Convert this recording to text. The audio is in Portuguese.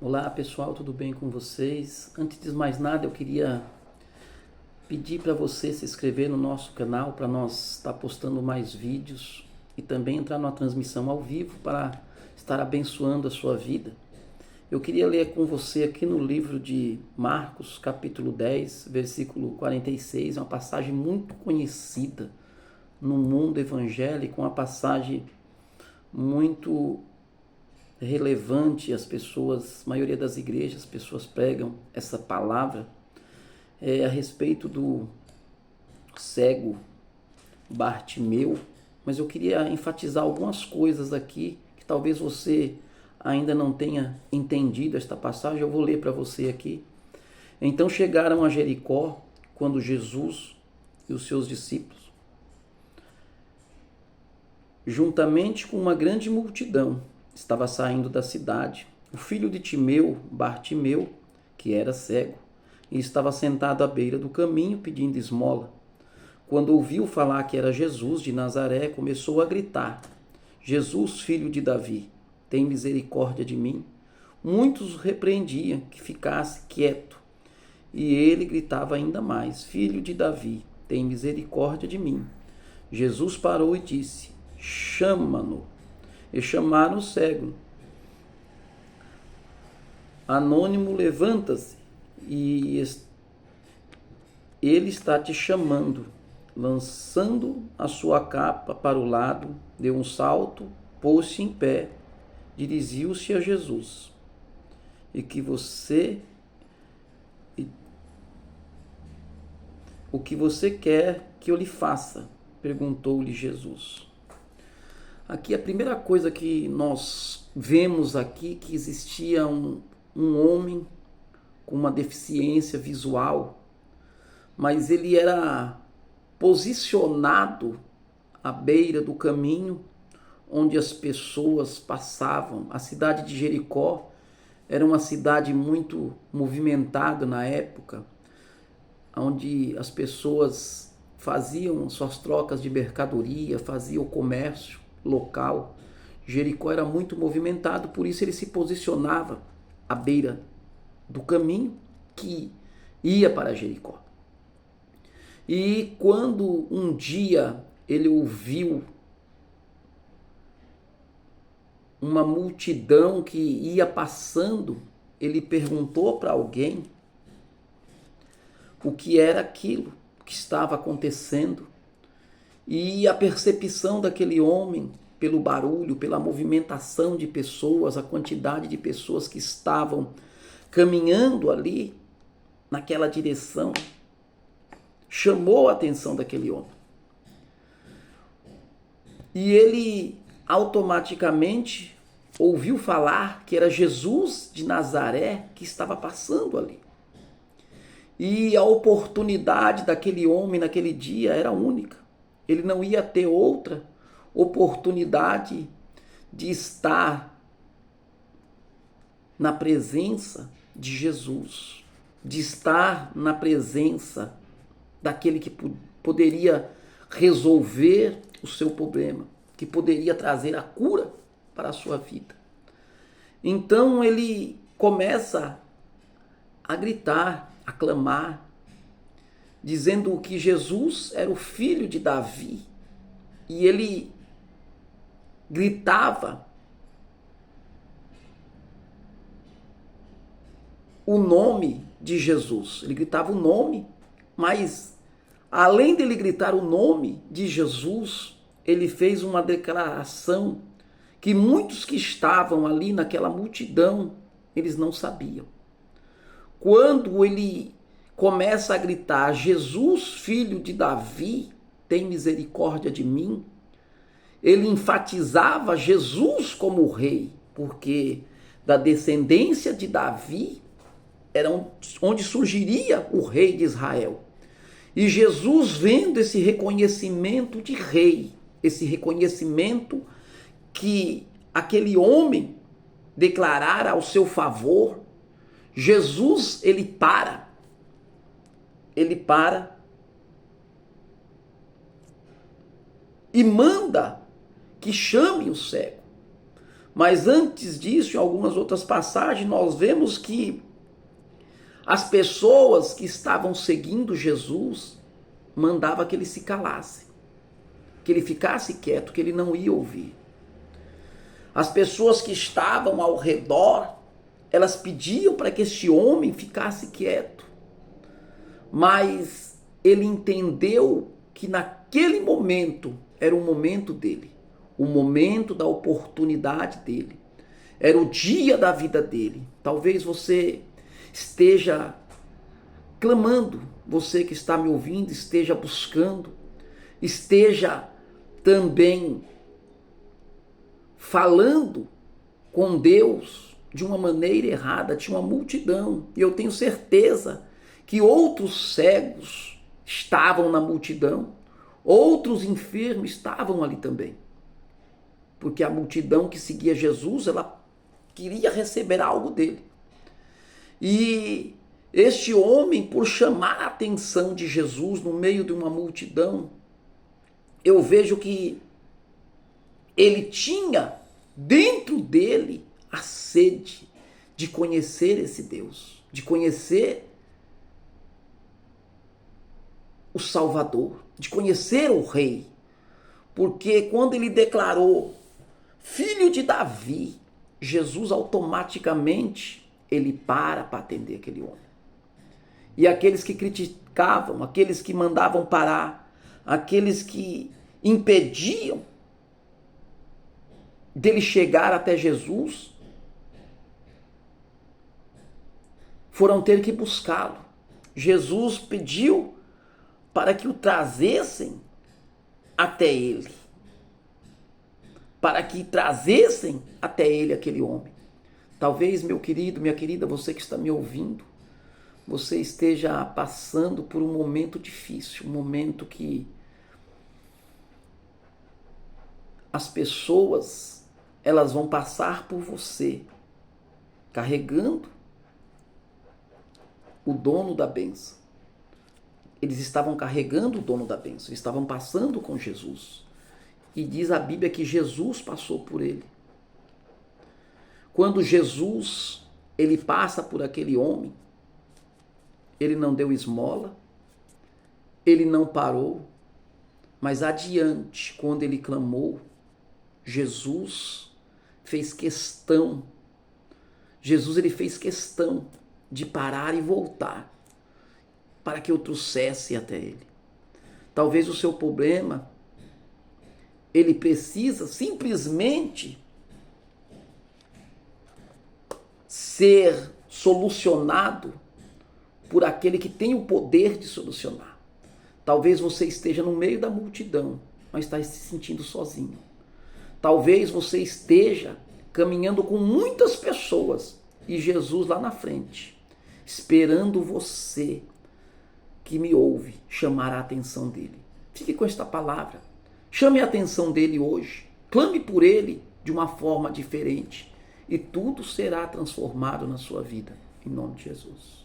Olá pessoal, tudo bem com vocês? Antes de mais nada, eu queria pedir para você se inscrever no nosso canal para nós estar postando mais vídeos e também entrar numa transmissão ao vivo para estar abençoando a sua vida. Eu queria ler com você aqui no livro de Marcos, capítulo 10, versículo 46, uma passagem muito conhecida no mundo evangélico, uma passagem muito relevante. As pessoas, a maioria das igrejas, as pessoas pregam essa palavra a respeito do cego Bartimeu, mas eu queria enfatizar algumas coisas aqui que talvez você ainda não tenha entendido esta passagem. Eu vou ler para você aqui. Então chegaram a Jericó quando Jesus e os seus discípulos, juntamente com uma grande multidão, estava saindo da cidade. O filho de Timeu, Bartimeu, que era cego, e estava sentado à beira do caminho pedindo esmola. Quando ouviu falar que era Jesus de Nazaré, começou a gritar: Jesus, filho de Davi, tem misericórdia de mim. Muitos o repreendiam que ficasse quieto, e ele gritava ainda mais: Filho de Davi, tem misericórdia de mim. Jesus parou e disse: Chama-no. E chamaram o cego. Anônimo, levanta-se, e ele está te chamando. Lançando a sua capa para o lado, deu um salto, pôs-se em pé, dirigiu-se a Jesus. E que você O que você quer que eu lhe faça? Perguntou-lhe Jesus. Aqui a primeira coisa que nós vemos aqui, que existia um homem com uma deficiência visual, mas ele era posicionado à beira do caminho onde as pessoas passavam. A cidade de Jericó era uma cidade muito movimentada na época, onde as pessoas faziam suas trocas de mercadoria, faziam o comércio local. Jericó era muito movimentado, por isso ele se posicionava à beira do caminho que ia para Jericó. E quando um dia ele ouviu uma multidão que ia passando, ele perguntou para alguém o que era aquilo que estava acontecendo. E a percepção daquele homem, pelo barulho, pela movimentação de pessoas, a quantidade de pessoas que estavam caminhando ali naquela direção, chamou a atenção daquele homem. E ele automaticamente ouviu falar que era Jesus de Nazaré que estava passando ali. E a oportunidade daquele homem naquele dia era única. Ele não ia ter outra oportunidade de estar na presença de Jesus, de estar na presença daquele que poderia resolver o seu problema, que poderia trazer a cura para a sua vida. Então ele começa a gritar, a clamar, dizendo que Jesus era o filho de Davi. E ele gritava o nome de Jesus. Ele gritava o nome, mas além dele gritar o nome de Jesus, ele fez uma declaração que muitos que estavam ali naquela multidão, eles não sabiam. Quando ele começa a gritar: Jesus, filho de Davi, tem misericórdia de mim, ele enfatizava Jesus como rei, porque da descendência de Davi era onde surgiria o rei de Israel. E Jesus, vendo esse reconhecimento de rei, esse reconhecimento que aquele homem declarara ao seu favor, Jesus, ele para e manda que chame o cego. Mas antes disso, em algumas outras passagens, nós vemos que as pessoas que estavam seguindo Jesus mandava que ele se calasse, que ele ficasse quieto, que ele não ia ouvir. As pessoas que estavam ao redor, elas pediam para que este homem ficasse quieto. Mas ele entendeu que naquele momento era o momento dele, o momento da oportunidade dele. Era o dia da vida dele. Talvez você esteja clamando, você que está me ouvindo, esteja buscando, esteja também falando com Deus de uma maneira errada. Tinha uma multidão, e eu tenho certeza que outros cegos estavam na multidão, outros enfermos estavam ali também, porque a multidão que seguia Jesus, ela queria receber algo dele. E este homem, por chamar a atenção de Jesus no meio de uma multidão, eu vejo que ele tinha dentro dele a sede de conhecer esse Deus, de conhecer o Salvador, de conhecer o Rei. Porque quando ele declarou filho de Davi, Jesus automaticamente ele para atender aquele homem. E aqueles que criticavam, aqueles que mandavam parar, aqueles que impediam dele chegar até Jesus, foram ter que buscá-lo. Jesus pediu para que o trazessem até ele. Para que trazessem até ele aquele homem. Talvez, meu querido, minha querida, você que está me ouvindo, você esteja passando por um momento difícil, um momento que as pessoas, elas vão passar por você, carregando o dono da bênção. Eles estavam carregando o dono da bênção, estavam passando com Jesus. E diz a Bíblia que Jesus passou por ele. Quando Jesus, ele passa por aquele homem, ele não deu esmola, ele não parou, mas adiante, quando ele clamou, Jesus fez questão, ele fez questão de parar e voltar, para que eu trouxesse até ele. Talvez o seu problema, ele precisa simplesmente ser solucionado por aquele que tem o poder de solucionar. Talvez você esteja no meio da multidão, mas está se sentindo sozinho. Talvez você esteja caminhando com muitas pessoas e Jesus lá na frente, esperando você que me ouve chamar a atenção dele. Fique com esta palavra. Chame a atenção dele hoje. Clame por ele de uma forma diferente. E tudo será transformado na sua vida. Em nome de Jesus.